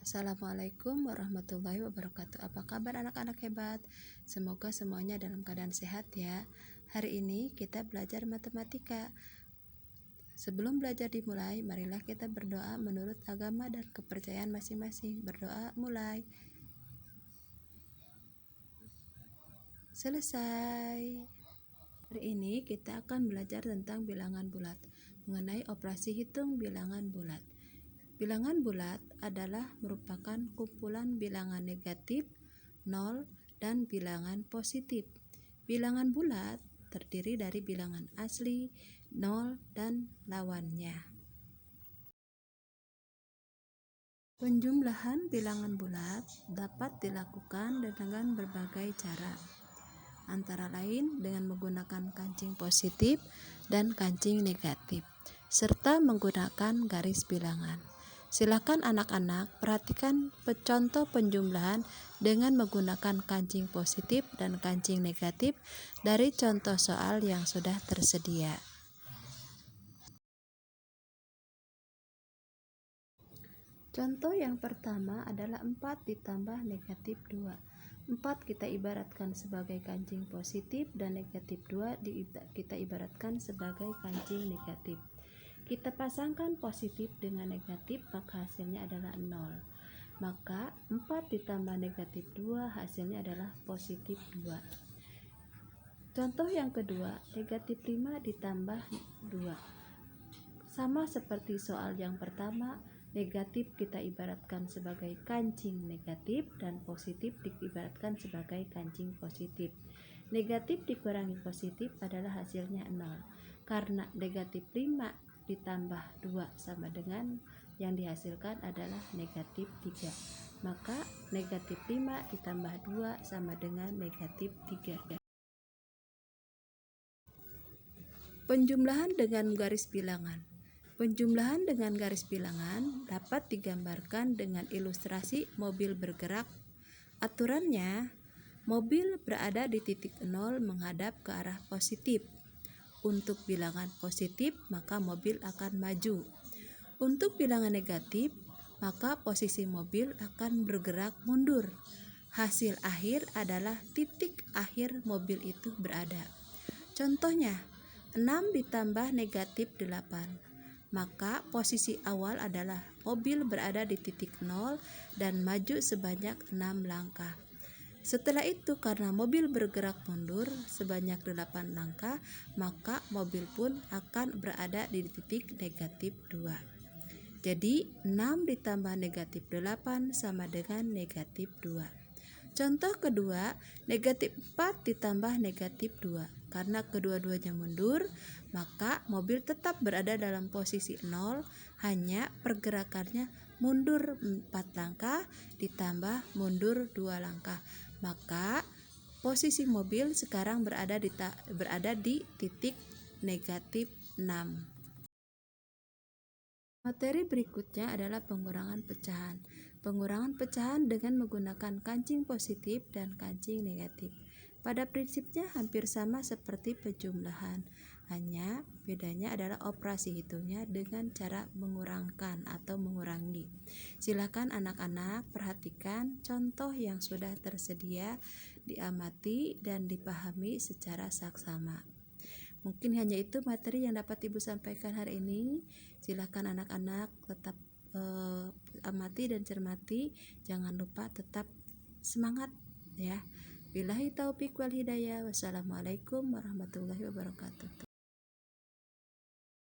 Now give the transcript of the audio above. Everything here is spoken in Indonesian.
Assalamualaikum warahmatullahi wabarakatuh. Apa kabar anak-anak hebat? Semoga semuanya dalam keadaan sehat ya. Hari ini kita belajar matematika. Sebelum belajar dimulai, marilah kita berdoa menurut agama dan kepercayaan masing-masing. Berdoa mulai. Selesai. Hari ini kita akan belajar tentang bilangan bulat, mengenai operasi hitung bilangan bulat. Bilangan bulat adalah merupakan kumpulan bilangan negatif, 0, dan bilangan positif. Bilangan bulat terdiri dari bilangan asli, 0, dan lawannya. Penjumlahan bilangan bulat dapat dilakukan dengan berbagai cara, antara lain dengan menggunakan kancing positif dan kancing negatif, serta menggunakan garis bilangan. Silakan anak-anak perhatikan contoh penjumlahan dengan menggunakan kancing positif dan kancing negatif dari contoh soal yang sudah tersedia. Contoh yang pertama adalah 4 ditambah negatif 2. 4 kita ibaratkan sebagai kancing positif dan negatif 2 kita ibaratkan sebagai kancing negatif. Kita pasangkan positif dengan negatif, maka hasilnya adalah 0. Maka 4 ditambah negatif 2 hasilnya adalah positif 2. Contoh yang kedua, negatif 5 ditambah 2. Sama seperti soal yang pertama, negatif kita ibaratkan sebagai kancing negatif dan positif diibaratkan sebagai kancing positif. Negatif dikurangi positif adalah hasilnya 0. Karena negatif 5 ditambah 2 sama dengan yang dihasilkan adalah negatif 3. Maka negatif 5 ditambah 2 sama dengan negatif 3. Penjumlahan dengan garis bilangan. Penjumlahan dengan garis bilangan dapat digambarkan dengan ilustrasi mobil bergerak. Aturannya, mobil berada di titik 0 menghadap ke arah positif. Untuk bilangan positif, maka mobil akan maju. Untuk bilangan negatif, maka posisi mobil akan bergerak mundur. Hasil akhir adalah titik akhir mobil itu berada. Contohnya, 6 ditambah negatif 8. Maka posisi awal adalah mobil berada di titik 0 dan maju sebanyak 6 langkah. Setelah itu, karena mobil bergerak mundur sebanyak 8 langkah, maka mobil pun akan berada di titik negatif 2. Jadi 6 ditambah negatif 8 sama dengan negatif 2. Contoh kedua, negatif 4 ditambah negatif 2. Karena kedua-duanya mundur, maka mobil tetap berada dalam posisi 0, hanya pergerakannya mundur 4 langkah ditambah mundur 2 langkah. Maka posisi mobil sekarang berada di titik negatif 6. Materi berikutnya adalah pengurangan pecahan. Pengurangan pecahan dengan menggunakan kancing positif dan kancing negatif. Pada prinsipnya hampir sama seperti penjumlahan, hanya bedanya adalah operasi hitungnya dengan cara mengurangkan atau mengurangi. Silakan anak-anak perhatikan contoh yang sudah tersedia, diamati dan dipahami secara saksama. Mungkin hanya itu materi yang dapat Ibu sampaikan hari ini. Silakan anak-anak tetap amati dan cermati. Jangan lupa tetap semangat ya. Billahi taufik wal hidayah. Wassalamualaikum warahmatullahi wabarakatuh.